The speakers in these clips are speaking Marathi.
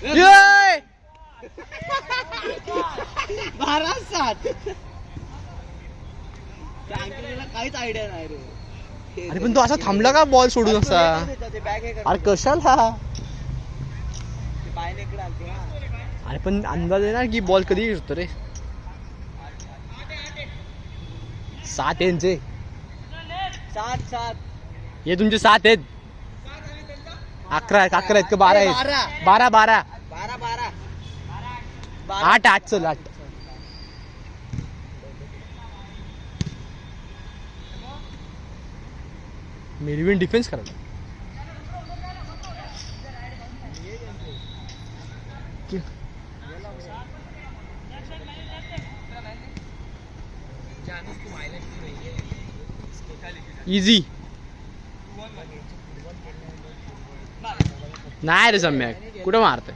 12-7. काहीच आयडिया नाही रे. अरे पण तो असा थांबला का बॉल सोडून असा? अरे कशाला? अरे पण अंदाज आहे ना की बॉल कधी येतो रे. 7 यांचे 7 हे तुमचे 7 आहेत. 11 आहेत का 12 आहेत? 12 8 चल 8. मेलविन डिफेन्स करा. इझी नाही रे सम्यक, कुठं मारतोय?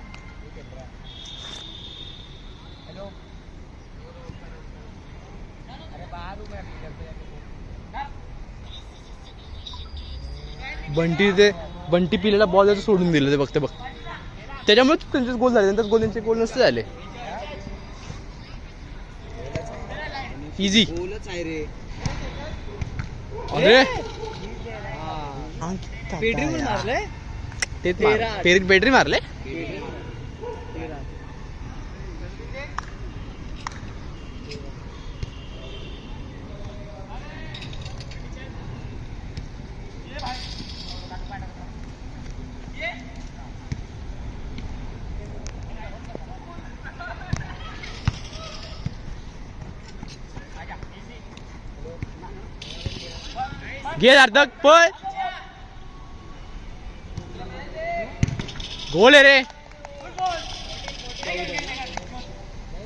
बंटी पिलेला बॉल सोडून दिलं ते बघते बघ. त्याच्यामुळे त्यांचेच गोल झाले, नंतर त्यांचे गोल नसते झाले. इझी अरे पेडरी मारले. घे हार्दक पळ. गोल आहे रे.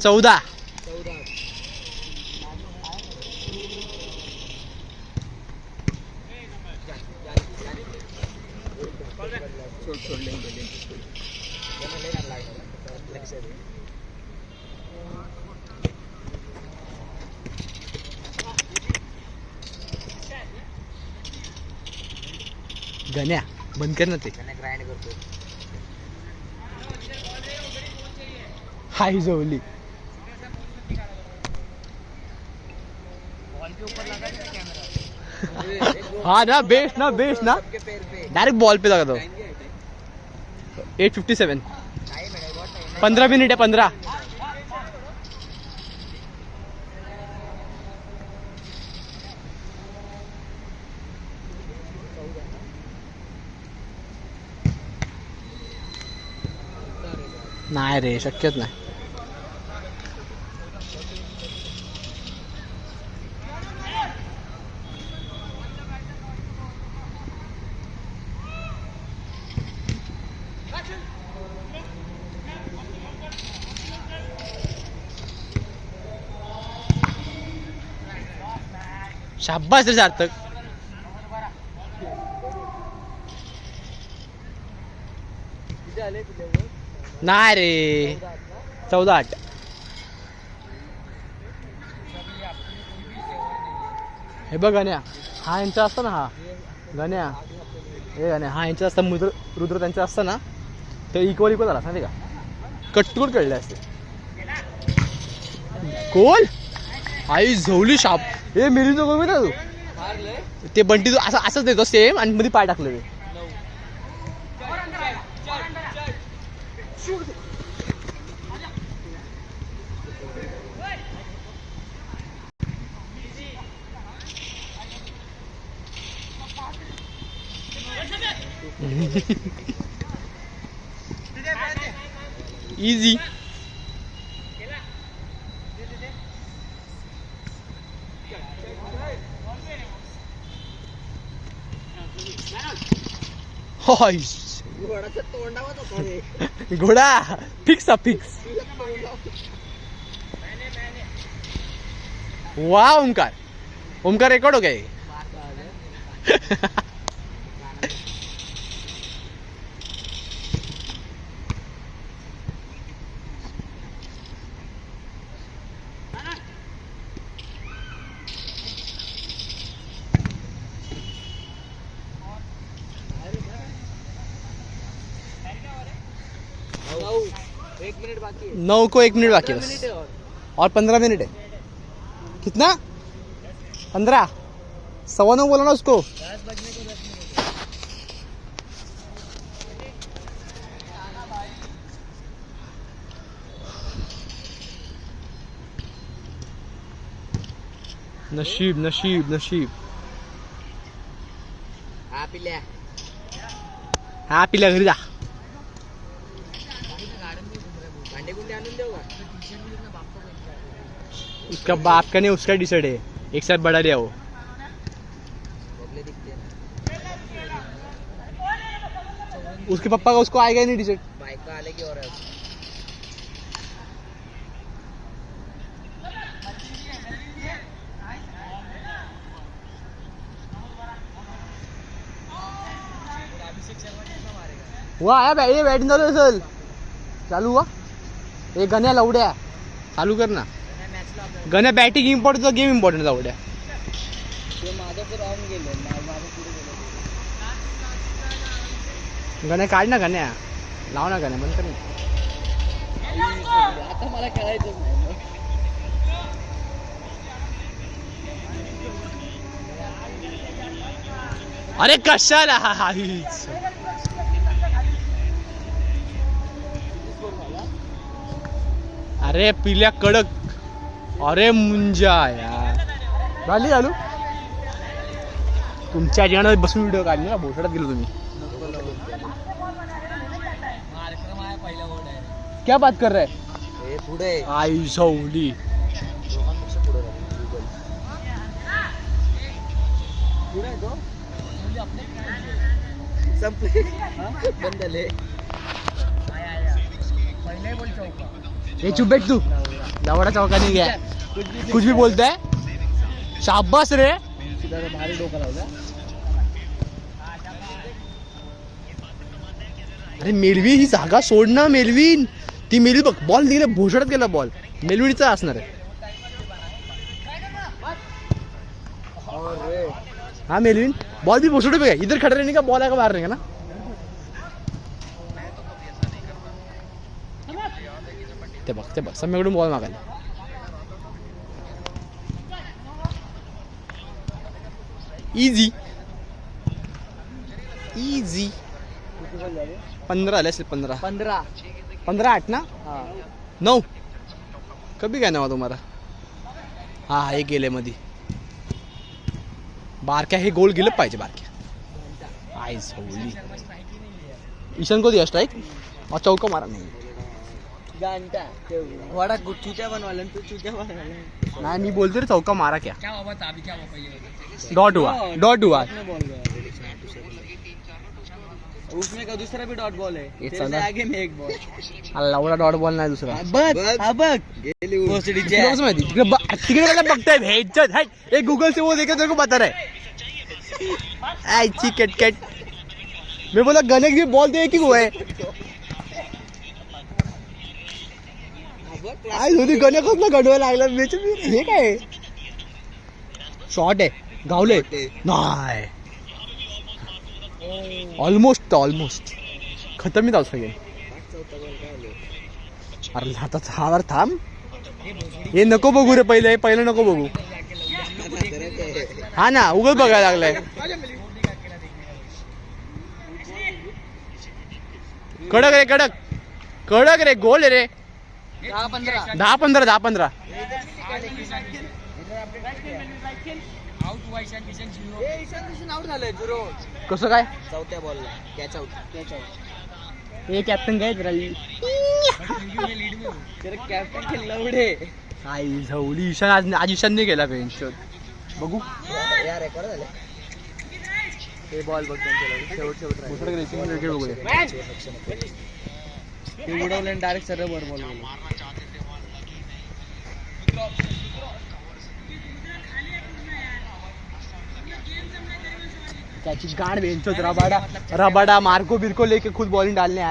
14. गण्या बंद कर ना ते. हाय जवली. हाँ ना बेस्ट ना डायरेक्ट बॉल पे लगा दो. 8:57 15 मिनिट है. 15 नाही रे, शक्यच नाही. शाबास रे सार्थक. नाही रे 14-8. हे बघ गण्या, हा यांचा असतं ना. हा गण्या हे गण्या हा यांचा असतं. रुद्र त्यांचं असतं ना. ते इक्वल झाला सांगते का. कट्टून खेळले असते. गोल आई झवली शाप. हे मिरीचं गोल ना तू. ते बंटी असंच देतो सेम आणि मध्ये पाय टाकले. इजी घोडा फिक्स. वाह ओमकार रेकॉर्ड हो गए. 1 मिनट बाकी है। 9 को 1 मिनट बाकी है 15 बस। मिनट है और 15 मिनट है। कितना 15 9:15 बोला ना उसको। 10 बजने को 10 मिनट नशीब नशीब नशीब। हा पिल्या हा पिल्या घरी जा। भांडे कुंडे आणून देऊ का? उसका बाप का नहीं उसका डिसाइड है, एक साथ बढ़ा लिया वो। बबले दिखते हैं उसके पप्पा का उसको आएगा ही नहीं डिसाइड। बाइक का आले की और है हुआ आया ये बॅटिंग चालू असेल। चालू हुआ हे गण्या लवड्या चालू कर ना। गण्या बॅटिंग इम्पॉर्टंट गेम इम्पॉर्टंट लवड्या। ते माझं तर राहून गेलं माझं पुढे गेलं गण्या काढ ना गण्या लाव ना गण्या बंद कर ना। आता मला खेळायचं नाही अरे कशाला अरे पिल्या कडक अरे मुंजा यार झाली चालू। तुमच्या जेवणात बसून व्हिडिओ काढले ना भोसड्यात गेलो तुम्ही। क्या बात कर रहे हे पुढे आई सौली दोघांपेक्षा पुढे गूगल पुढे आहे तो संपले बंद झाले पहिले बोल चौका ये चुप बैठ तू लवड़ा चौका नहीं गया कुछ भी बोलता है। शाबाश रे भारी डोका लावला अरे मेलवी ही जागा सोड ना मेलवीन। ती मेलवी बघ बॉल गेला भोसड्यात गेला बॉल मेलवीचा असणार आहे। हाँ मेलविन बॉल भी भोसड़े पे गया इधर खड़े रहने का बॉल आएगा बाहर रहेगा ना। ते बघ सम्यकडून बॉल मागायला इजी इजी 15 आले असेल 15 8 ना 9 कभी काय नाव तुम्हाला। हा हे गेले मध्ये बारक्या हे गोल गेलं पाहिजे बारक्या आईज होली। ईशान को दिया स्ट्राइक और चौका मारा नहीं। घंटा वडा चुच्या बनवायला तू चुच्या बनवायला नहीं मैं बोलते रे चौका मारा क्या डॉट हुआ उसमें का दूसरा भी डॉट बॉल है ये तेरे से चला। आगे में एक बॉल लवडा डॉट बॉल नाही दुसरा बघ भोसडीच्या कसं माहिती तिकडे मला बघताय भेजत है एक गूगल से वो देखे तेरे को बता रहा है आई चिकट कट मैं बोला गने की बॉल दे की वो है आई होती गणे कसला गडवा लागला मेच हे काय शॉट आहे गावले नाही ऑलमोस्ट खतम ही था उसका गेम। अरे आता थांब हे नको बघू रे पहिलं नको बघू। हा ना उगाच बघायला लागलाय कडक रे गोल रे 10-15 आउट झालंय झिरो कसं काय चौथ्या बॉलला कॅच आउट हे कॅप्टन काय तेरे कॅप्टन के लवडे आई झवली ईशान आज ईशान नाही गेला बेंच बघू यार रेकॉर्ड झाले हे बॉल बघ त्यांच्या शेवट ते उडवले डायरेक्ट सरळ वर बॉल गेला त्याची गाड बेंच रबाडा मार्को बिरको लेके खुद बॉलिंग डालने आए।